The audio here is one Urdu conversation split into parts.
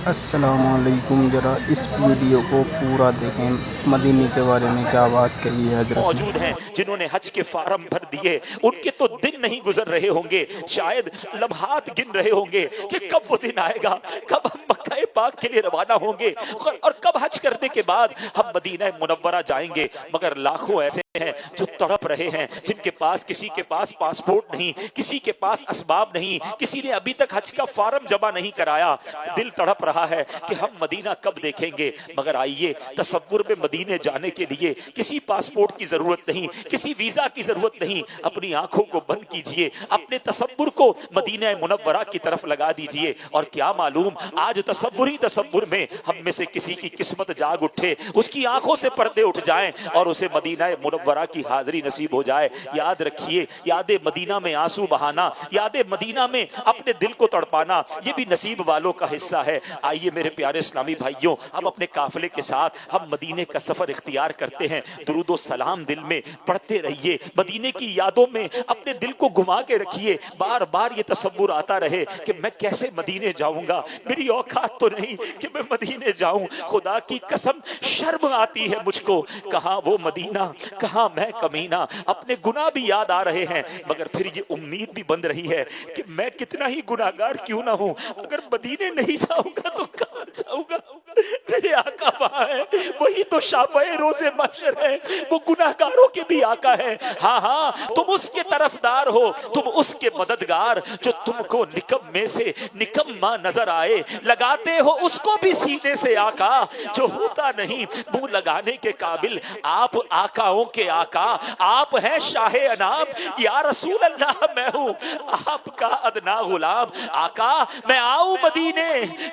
السلام علیکم، ذرا اس ویڈیو کو پورا دیکھیں۔ مدینے کے بارے میں کیا بات کہی ہے حضرت نے۔ موجود ہیں جنہوں نے حج کے فارم بھر دیے، ان کے تو دن نہیں گزر رہے ہوں گے، شاید لمحات گن رہے ہوں گے کہ کب وہ دن آئے گا، کب ہم مکہ پاک کے لیے روانہ ہوں گے اور کب حج کرنے کے بعد ہم مدینہ منورہ جائیں گے۔ مگر لاکھوں ایسے ہیں جو تڑپ رہے ہیں، جن کے پاس کسی کے پاس پاسپورٹ نہیں، کسی کے پاس اسباب نہیں، کسی نے ابھی تک حج کا فارم جمع نہیں کرایا۔ دل تڑپ رہا ہے کہ ہم مدینہ کب دیکھیں گے۔ مگر آئیے، تصور میں مدینے جانے کے لیے کسی پاسپورٹ کی ضرورت نہیں، کسی ویزا کی ضرورت نہیں۔ اپنی آنکھوں کو بند کیجئے، اپنے تصور کو مدینہ منورہ کی طرف لگا دیجئے، اور کیا معلوم آج تصور میں ہم میں سے کسی کی قسمت جاگ اٹھے، اس کی آنکھوں سے پردے اٹھ جائیں اور اسے مدینہ منورہ کی حاضری نصیب ہو جائے۔ یاد رکھیے، یاد مدینہ میں آنسو بہانا، یاد مدینہ میں اپنے دل کو تڑپانا، یہ بھی نصیب والوں کا حصہ ہے۔ آئیے میرے پیارے اسلامی بھائیوں، ہم اپنے قافلے کے ساتھ ہم مدینے کا سفر اختیار کرتے ہیں۔ درود و سلام دل میں پڑھتے رہیے، مدینے کی یادوں میں اپنے دل کو گھما کے رکھیے۔ بار بار یہ تصور آتا رہے کہ میں کیسے مدینے جاؤں گا، میری اوقات تو نہیں کہ میں مدینے جاؤں۔ خدا کی قسم شرم آتی ہے مجھ کو، کہاں وہ مدینہ، کہاں میں کمینہ۔ اپنے گناہ بھی یاد آ رہے ہیں، مگر پھر یہ امید بھی بن رہی ہے کہ میں کتنا ہی گناہگار کیوں نہ ہوں، اگر مدینے نہیں جاؤں گا تو کہاں جاؤں گا۔ میرے آقا وہاں ہے، وہی تو شافعِ روز محشر ہے، وہ گناہگاروں کے بھی آقا ہے۔ ہاں ہاں، تم اس کے طرفدار ہو، تم اس کے مددگار، جو تم کو نکمے سے نکما نظر آئے، لگاتے ہو اس کو بھی سینے سے آقا، جو ہوتا نہیں منہ لگانے کے قابل۔ آپ آقاؤں کے آقا، آپ ہیں شاہ انام، یا رسول اللہ میں ہوں آپ کا ادنا غلام۔ آقا میں آؤں مدینے،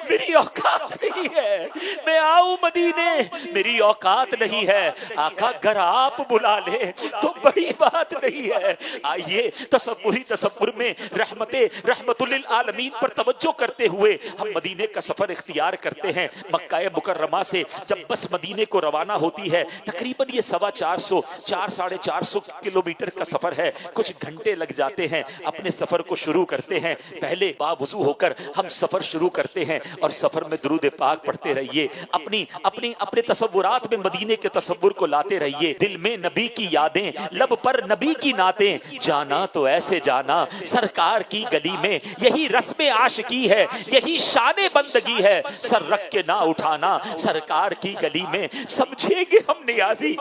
میری اوقات نہیں ہے، میں آؤں مدینے، میری اوقات نہیں ہے۔ آقا گر آپ بلا لے تو بڑی بات نہیں ہے۔ آئیے تصور میں رحمت للعالمین پر توجہ کرتے ہوئے ہم مدینے کا سفر اختیار کرتے ہیں۔ مکہ مکرمہ سے جب بس مدینے کو روانہ ہوتی ہے، تقریباً یہ 450 کلومیٹر کا سفر ہے، کچھ گھنٹے لگ جاتے ہیں۔ اپنے سفر کو شروع کرتے ہیں، پہلے باوضو ہو کر ہم سفر شروع کرتے ہیں، اور سفر میں درود پاک پڑھتے رہیے، اپنے تصورات میں مدینے کے تصور کو لاتے رہیے۔ دل میں نبی کی یادیں، لب پر نبی کی نعتیں، جانا تو ایسے جانا سرکار کی گلی میں، یہی رسم عاشقی ہے، یہی شان بندگی ہے، سر رکھ کے نہ اٹھانا سرکار کی گلی میں۔ سمجھیں گے ہم نیازی،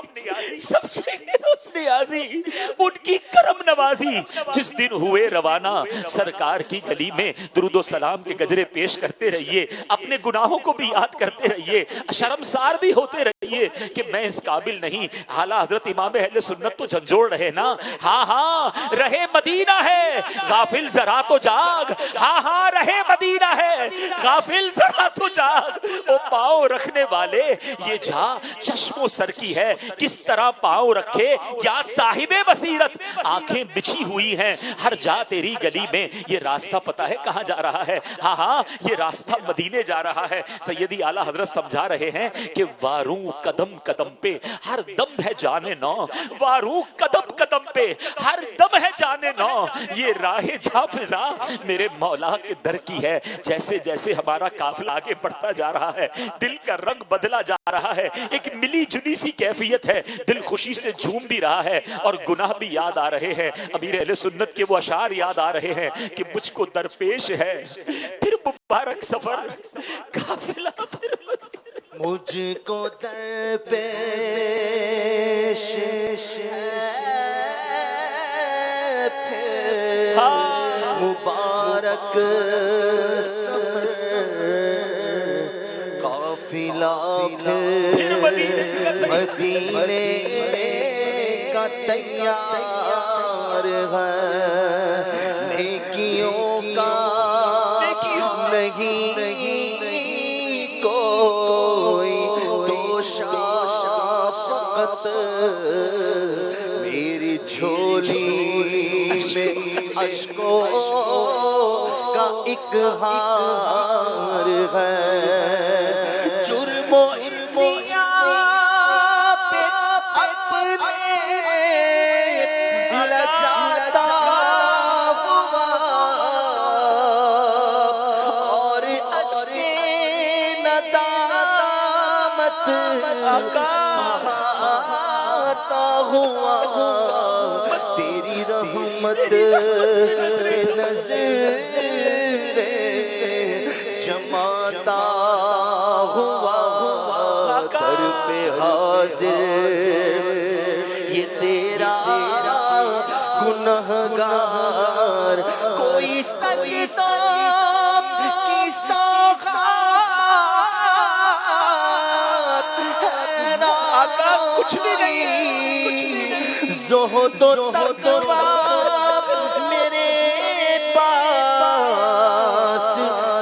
سمجھیں گے ہم نیازی ان کی کرم نوازی، جس دن ہوئے روانہ سرکار کی گلی میں۔ درود و سلام کے گجرے پیش کرتے رہیے، اپنے گناہوں کو بھی یاد کرتے رہیے، شرمسار بھی ہوتے رہیے کہ میں اس قابل نہیں۔ اعلیٰ حضرت امام اہل سنت تو جھنجھوڑ رہے نا، ہاں ہاں رہے مدینہ ہے غافل ذرا تو جاگ، ہاں ہاں رہے مدینہ ہے غافل ذرا تو جاگ۔ وہ پاؤں رکھنے والے یہ جا چشم و سر کی ہے، کس طرح پاؤں رکھے یا صاحب بصیرت۔ آنکھیں بچھی ہوئی ہیں ہر جا تیری گلی میں، یہ راستہ پتہ ہے کہاں جا رہا ہے؟ ہاں ہاں یہ راستہ مدینے جا رہا ہے۔ سیدی اعلیٰ حضرت سمجھا رہے ہیں کہ واروں قدم قدم پہ ہر دم ہے جانے نو، واروں قدم قدم پہ ہر دم ہے جانے نو، یہ راہ جا فضا میرے مولا کے در کی ہے۔ جیسے جیسے ہمارا قافلہ آگے بڑھتا جا رہا ہے، دل کا رنگ بدلا جا رہا ہے، ایک ملی جلی سی کیفیت ہے، دل خوشی سے جھوم بھی رہا ہے اور گناہ بھی یاد آ رہے ہیں۔ امیر اہل سنت کے وہ اشعار یاد آ رہے ہیں کہ مجھ کو درپیش ہے پھر مبارک سفر قافلہ پھر مجھ کو درپیش پھر مبارک سفر، قافلہ پھر مدینے کا تیار ہے، نیکیوں کا نہیں کوئی دوشا، فقط میری جھولی میں اشکوں کا ایک ہار ہے۔ جرم و پہ اپنے لجاتا ہوا اور اشکے ندامت آتا ہوا تیری رحمت نظر جماتا ہوا در پہ حاضر یہ تیرا گنہگار کوئی سجدہ کی سوغات آقا کچھ بھی نہیں زہد و تقویٰ میرے پاس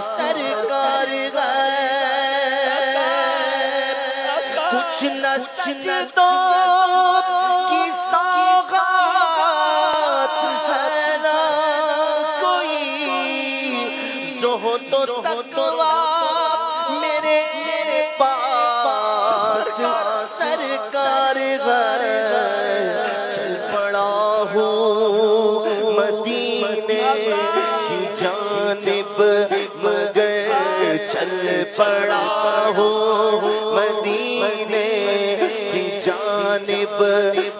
سرکار کچھ نہ سجدوں کی سوغات ہے نا کوئی زہد و تقویٰ میرے پاس سرکار چل پڑا ہوں مدینے کی جانب مگر چل پڑا ہوں مدینے کی جانب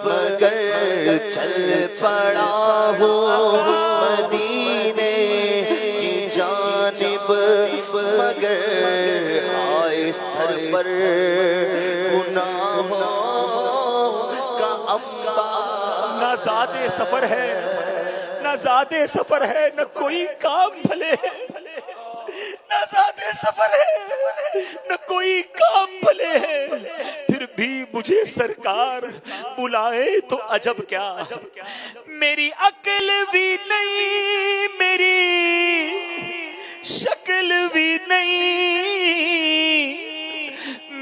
مگر چل پڑا ہوں مدینے کی جانب مگر آئے سر پر گناہوں کا انبار نہ زادِ سفر ہے نہ زادِ سفر ہے نہ کوئی کام بھلے نہ زادِ سفر ہے نہ کوئی کام بھلے ہے پھر بھی مجھے سرکار بلائے تو عجب کیا میری عقل بھی نہیں میری شکل بھی نہیں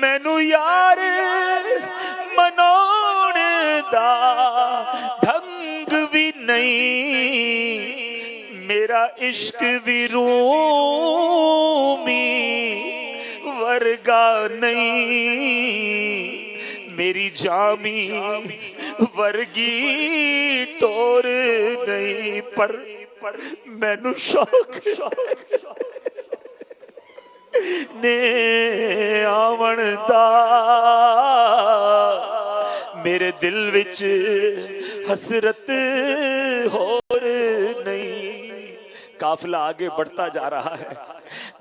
مینو یار مناؤن دا ڈھنگ بھی نہیں میرا عشق بھی رومی ورگا نہیں میری جامی ورگی ٹور نہیں پر مینو شوق نے آون دا میرے دل وچ حسرت ہور نہیں قافلہ آگے بڑھتا جا رہا ہے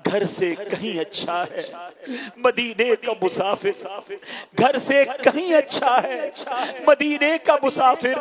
گھر سے کہیں اچھا ہے مدینے کا مسافر گھر سے کہیں اچھا ہے مدینے کا مسافر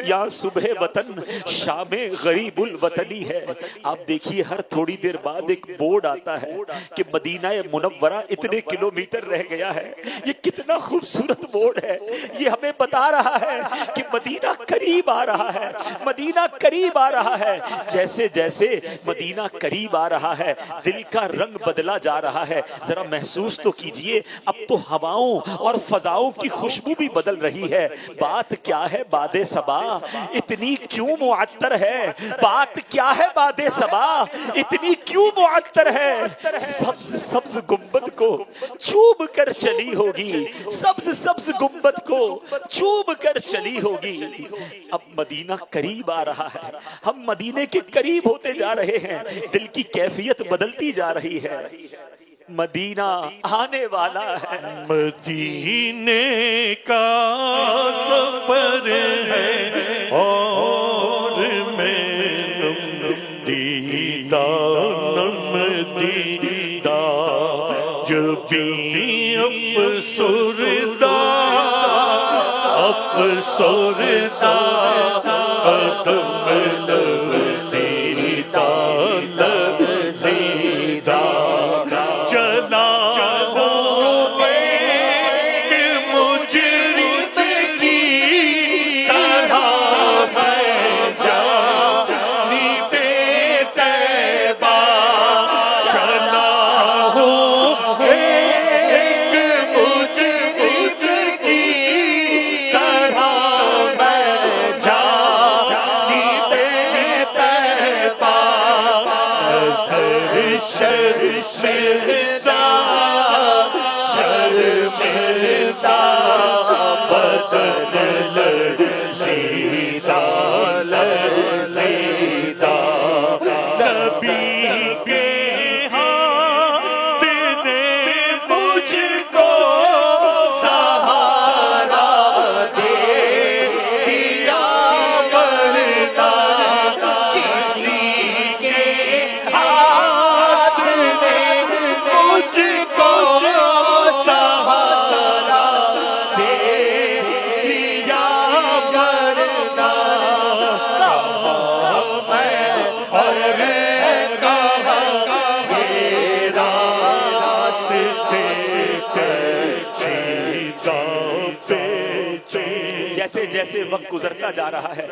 یہاں صبح وطن شام غریب الوطنی ہے آپ دیکھیے ہر تھوڑی دیر بعد ایک بورڈ آتا ہے کہ مدینہ منورہ اتنے کلومیٹر رہ گیا ہے یہ کتنا خوبصورت بورڈ ہے یہ ہمیں بتا رہا ہے کہ مدینہ قریب آ رہا ہے مدینہ قریب آ رہا ہے جیسے جیسے مدینہ قریب آ رہا ہے دل کا رنگ بدلا جا رہا ہے ذرا محسوس تو کیجئے اب تو ہواؤں اور فضاؤں کی خوشبو بھی بدل رہی ہے بات کیا ہے باد صبا اتنی کیوں معطر ہے بات کیا ہے باد صبا اتنی کیوں معطر ہے سبز سبز گنبد کو چوب کر چلی ہوگی سبز سبز گنبد کو چوب کر چلی ہوگی اب مدینہ قریب آ رہا ہے ہم مدینے کے قریب ہوتے جا رہے ہیں دل کی کیفیت بدلتی جا رہی ہے مدینہ آنے والا ہے مدینے کا سفر ہے اور میں دیدہ دیدہ جب بھی افسردہ قدم لرزیدہ لرزیدہ چلا ہوں ایک مجرم کی طرح میں جانب طیبہ چلا ہوں ایک مجرم کی طرح میں جانب طیبہ شرمندہ شرمندہ بدن لرزیدہ لرزیدہ نبی کے ہاتھ نے جیسے وقت گزرتا جا رہا ہے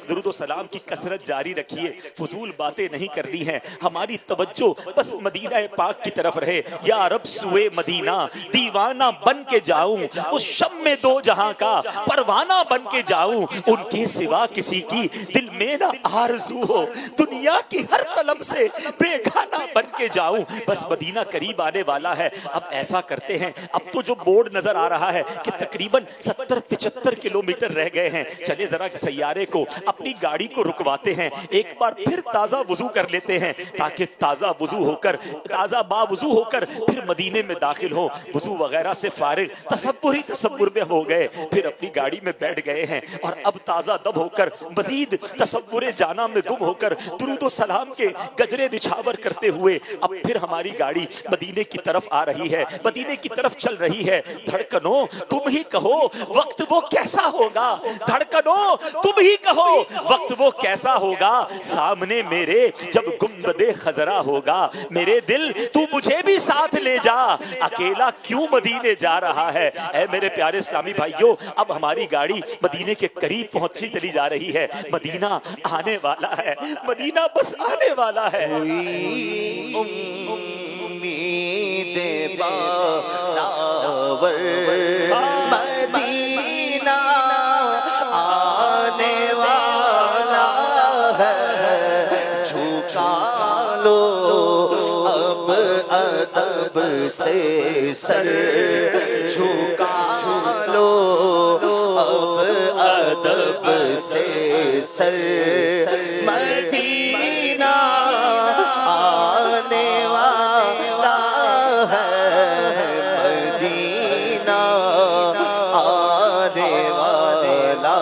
درود و سلام کی کثرت جاری رکھیے، فضول باتیں نہیں کرنی ہیں، ہماری توجہ بس مدینہ پاک کی طرف رہے۔ یا رب سوئے مدینہ دیوانہ بن کے جاؤں، اس شم میں دو جہاں کا پروانہ بن کے جاؤں، ان کے سوا کسی کی دل میں نہ آرزو ہو، دنیا کی ہر طلب سے بیگانہ بن کے جاؤں، بس مدینہ قریب آنے والا ہے۔ اب ایسا کرتے ہیں، اب تو جو بورڈ نظر آ رہا ہے کہ تقریباً 70-75 کلومیٹر رہ گئے ہیں، چلے ذرا سیارے کو اپنی گاڑی کو رکواتے ہیں، ایک بار پھر تازہ وضو کر لیتے ہیں، تاکہ تازہ با وضو ہو کر پھر مدینے میں داخل ہو۔ وضو وغیرہ سے فارغ تصور میں ہو گئے، پھر اپنی گاڑی میں بیٹھ گئے ہیں، اور اب تازہ دم ہو کر مزید تصور جانا میں گم ہو کر درود و سلام کے گجرے نچھاور کرتے ہوئے اب پھر ہماری گاڑی مدینے کی طرف آ رہی ہے، مدینے کی طرف چل رہی ہے۔ دھڑکنوں تم ہی کہو وقت وہ کیسا ہوگا، دھڑکنوں تم ہی کہو وقت وہ کیسا ہوگا، سامنے میرے جب گنبد خضرا ہوگا، میرے دل تو مجھے بھی ساتھ لے جا، اکیلا کیوں مدینے جا رہا ہے۔ اے میرے پیارے اسلامی بھائیوں، اب ہماری گاڑی مدینے کے قریب پہنچی چلی جا رہی ہے، مدینہ آنے والا ہے، مدینہ بس آنے والا ہے۔ امید بارآور مدینہ آنے والا ہے، جھکا لو اب ادب سے سر، جھکا لو اب ادب سے سر، مدینہ آنے والا ہے، مدینہ آنے والا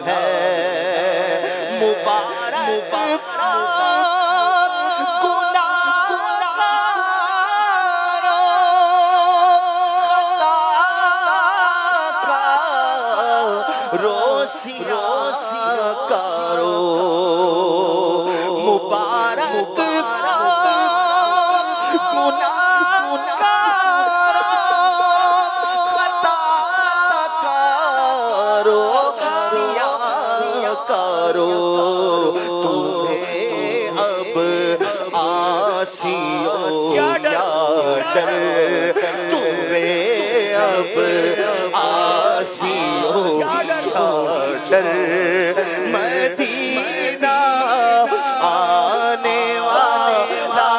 ہے، مبارک روسی کرو، مبارک خطا کرو، سیاہ کرو، تمہیں اب آسیو یا ڈر، تمہیں اب آسیو ڈر، مدینہ آنے والا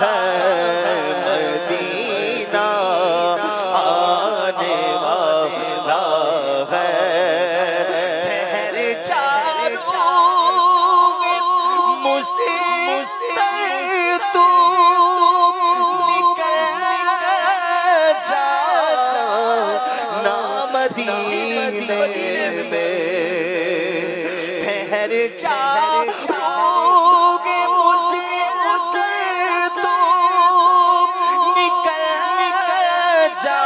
ہے، مدینہ آنے والا ہے، ٹھہر جاؤ مجھ سے تو نکل جا نا مدینے میں، ٹھہر جاؤ گے مجھ سے تو نکل جا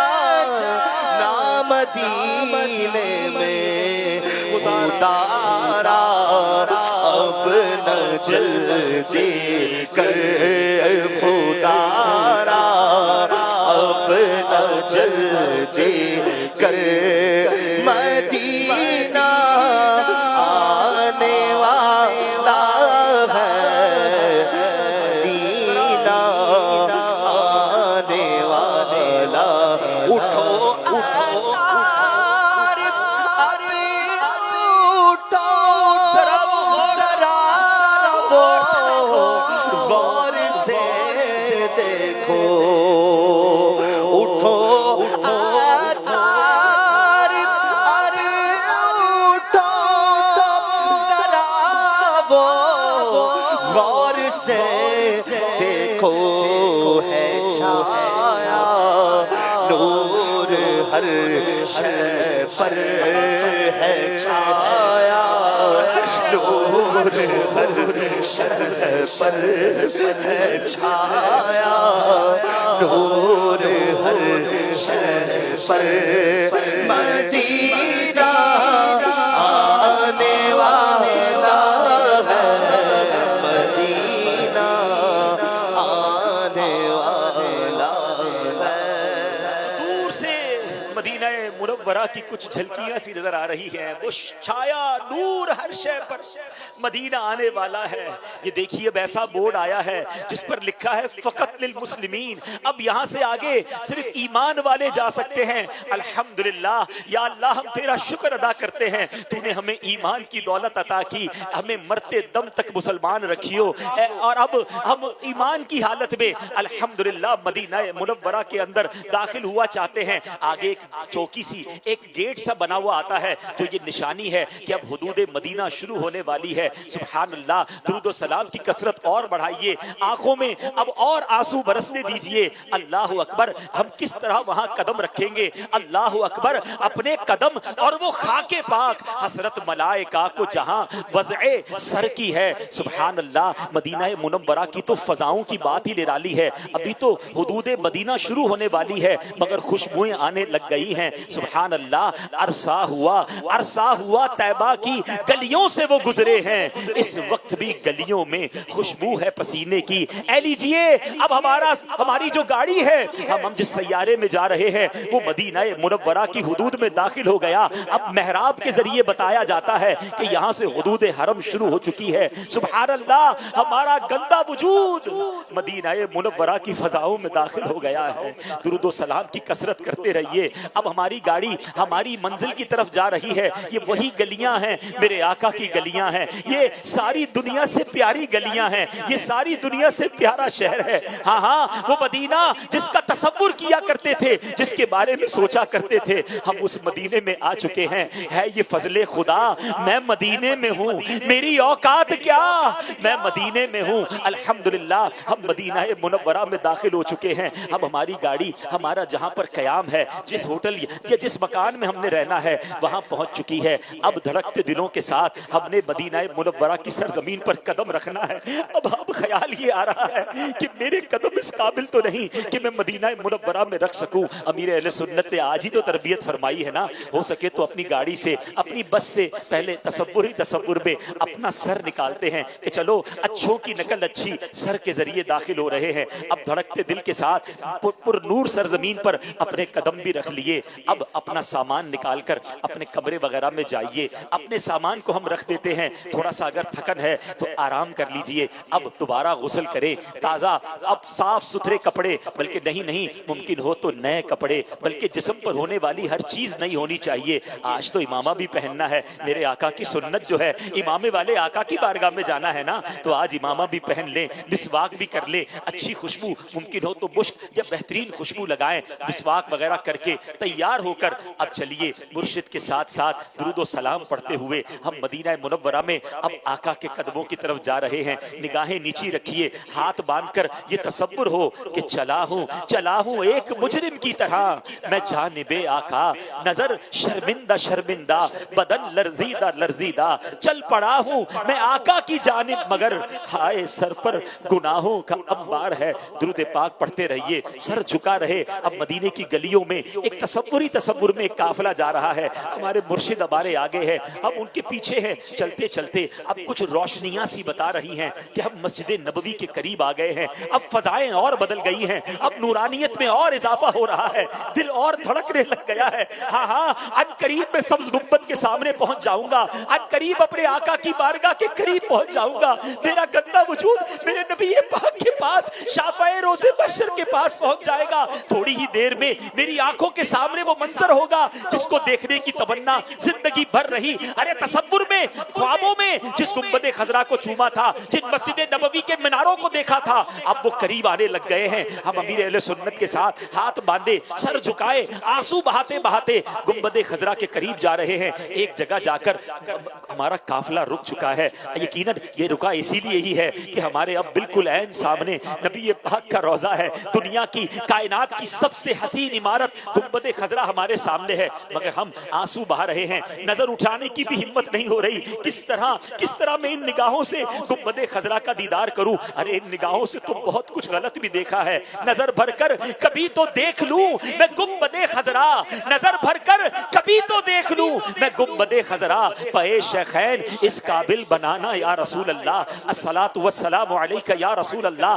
نا مدینے میں، خدارا اب نہ جلدی کر، خدارا اب نہ جلدی کر، مدینہ آنے والا ہے، مدینہ آنے والا، اٹھو اٹھو اٹھو، ذرا غور سے دیکھو، اٹھو غور سے دیکھو، ہے چھایا نور ہر شے پر، ہے چھایا نور ہر شے پر، ہے چھایا نور ہر شے پر، مدینہ آنے والا ہے، مدینہ آنے والا ہے۔ دور سے مدینہ منورہ کی کچھ جھلکیاں سی نظر آ رہی ہیں. وہ چھایا نور ہر شے پر مدینہ آنے والا ہے. یہ دیکھیے اب ایسا بورڈ آیا ہے جس پر لکھا ہے فقط للمسلمین. اب یہاں سے آگے صرف ایمان والے جا سکتے ہیں. الحمدللہ یا اللہ ہم تیرا شکر ادا کرتے ہیں, تو نے ہمیں ایمان کی دولت عطا کی, ہمیں مرتے دم تک مسلمان رکھیو, اور اب ہم ایمان کی حالت میں الحمدللہ مدینہ منورہ کے اندر داخل ہوا چاہتے ہیں. آگے ایک چوکی سی, ایک گیٹ سا بنا ہوا آتا ہے جو یہ نشانی ہے کہ اب حدود مدینہ شروع ہونے والی ہے. سبحان اللہ, درود و سلام کی کثرت اور بڑھائیے, آنکھوں میں اب اور آنسو برسنے دیجئے. اللہ اکبر, ہم کس طرح وہاں قدم رکھیں گے. اللہ اکبر, اپنے قدم اور وہ خاک پاک حسرت ملائکہ کو جہاں وضع سر کی ہے. سبحان اللہ, مدینہ منورہ کی تو فضاؤں کی بات ہی نرالی ہے. ابھی تو حدود مدینہ شروع ہونے والی ہے مگر خوشبوئیں آنے لگ گئی ہیں. سبحان اللہ, عرصہ ہوا طیبہ کی گلیوں سے وہ گزرے ہیں, اس وقت بھی گلیوں میں خوشبو ہے پسینے کی. اے لیجئے اب ہماری جو گاڑی ہے, ہم جس سیارے میں جا رہے ہیں وہ مدینہ منورہ کی حدود میں داخل ہو گیا. اب محراب کے ذریعے بتایا جاتا ہے کہ یہاں سے حدود حرم شروع ہو چکی ہے. سبحان اللہ, ہمارا گندا وجود مدینہ منورہ کی فضاؤں میں داخل ہو گیا ہے. درود و سلام کی کثرت کرتے رہیے. اب ہماری گاڑی ہماری منزل کی طرف جا رہی ہے. یہ وہی گلیاں ہیں, میرے آقا کی گلیاں ہیں. یہ ساری دنیا سے پیاری گلیاں ہیں, یہ ساری دنیا سے پیارا شہر ہے. ہاں ہاں, وہ مدینہ جس کا تصور کیا کرتے تھے, جس کے بارے میں سوچا کرتے تھے, ہم اس مدینے میں آ چکے ہیں. ہے یہ فضل خدا, میں مدینے میں ہوں, میری اوقات کیا, میں مدینے میں ہوں. الحمدللہ, ہم مدینہ منورہ میں داخل ہو چکے ہیں. اب ہماری گاڑی ہمارا جہاں پر قیام ہے, جس ہوٹل یا جس مکان میں ہم نے رہنا ہے وہاں پہنچ چکی ہے. اب دھڑکتے دلوں کے ساتھ ہم نے مدینہ منورہ کی سرزمین پر قدم رکھنا ہے. اب خیال یہ آ رہا ہے کہ میرے قدم اس قابل تو نہیں کہ میں مدینہ منورہ میں رکھ سکوں. امیر اہل سنت نے آج ہی تو تربیت فرمائی ہے نا, ہو سکے تو اپنی گاڑی سے, اپنی بس سے پہلے تصور میں اپنا سر نکالتے ہیں کہ چلو اچھوں کی نقل اچھی سر کے ذریعے داخل ہو رہے ہیں. اب دھڑکتے دل کے ساتھ پر نور سرزمین پر اپنے قدم بھی رکھ لیے. اب اپنا سامان نکال کر اپنے کمرے وغیرہ میں جائیے. اپنے سامان کو ہم رکھ دیتے ہیں, تھوڑا سا اگر تھکن ہے تو آرام کر لیجئے. اب دوبارہ غسل کرے, تازہ اب صاف ستھرے کپڑے, بلکہ نہیں ممکن ہو تو نئے کپڑے, بلکہ جسم پر ہونے والی ہر چیز نئی ہونی چاہیے. آج تو امامہ بھی پہننا ہے, میرے آقا کی سنت جو ہے امامے والے آقا کی بارگاہ میں جانا ہے نا, تو آج امامہ بھی پہن لیں, مسواک بھی کر لیں, اچھی خوشبو ممکن ہو تو مشک یا بہترین خوشبو لگائیں, مسواک وغیرہ کر کے تیار ہو کر اب چلیے مرشد کے ساتھ ساتھ درود و سلام پڑھتے ہوئے ہم مدینہ منورہ میں اب آقا کے قدموں کی طرف جا رہے ہیں. نگاہیں نیچی رکھیے, ہاتھ باندھ کر یہ تصور ہو کہ چلا ہوں ایک مجرم کی طرح میں جانب آقا, نظر شرمندہ بدن لرزیدہ چل پڑا ہوں میں آقا کی جانب, مگر ہائے سر پر گناہوں کا انبار ہے. درود پاک پڑھتے رہیے, سر جھکا رہے. اب مدینے کی گلیوں میں ایک تصور میں ایک قافلہ جا رہا ہے. ہمارے مرشد ہمارے آگے ہے, ہم ان کے پیچھے ہیں. چلتے اب کچھ روشنیاں سی بتا رہی ہیں کہ ہم مسجد نبوی کے قریب آ گئے ہیں. اب فضائیں اور بدل گئی ہیں, اب نورانیت میں اور اضافہ ہو رہا ہے, دل اور دھڑکنے لگ گیا ہے. ہاں ان قریب میں سبز گنبد کے سامنے پہنچ جاؤں گا, ان قریب اپنے آقا کی بارگاہ کے قریب پہنچ جاؤں گا. میرا گندا وجود میرے نبی پاک کے پاس, شافعِ روز محشر کے پاس پہنچ جائے گا. تھوڑی ہی دیر میں میری آنکھوں کے سامنے وہ منظر ہوگا جس کو دیکھنے کی تمنا زندگی بھر رہی. ارے تصور میں, خوابوں میں جس گنبد خضرا کو چوما تھا, جن مسجد نبوی کے میناروں کو دیکھا تھا, اب وہ قریب آنے لگ گئے ہیں. ہم امیر اہل سنت کے ساتھ ہاتھ باندھے, سر جھکائے, آنسو بہاتے گنبد خضرا کے قریب جا رہے ہیں. ایک جگہ جا کر ہمارا قافلہ رک چکا ہے. یقیناً یہ رکا اسی لیے ہی ہے کہ ہمارے اب بالکل عین سامنے نبی پاک کا روضہ ہے. دنیا کی, کائنات کی سب سے حسین عمارت گنبد خضرا ہمارے سامنے ہے, مگر ہم آنسو بہا رہے ہیں. نظر اٹھانے کی بھی ہمت نہیں ہو رہی. کس طرح میں ان نگاہوں سے گنبد خضرا کا دیدار کروں. ارے ان نگاہوں سے تو بہت کچھ غلط بھی دیکھا ہے. نظر بھر کر کبھی تو دیکھ لوں میں گنبد خضرا, نظر بھر کر کبھی تو دیکھ لوں میں گنبد خضرا. پے شیخین اس قابل بنانا یا رسول اللہ, الصلاۃ والسلام علیک یا رسول اللہ.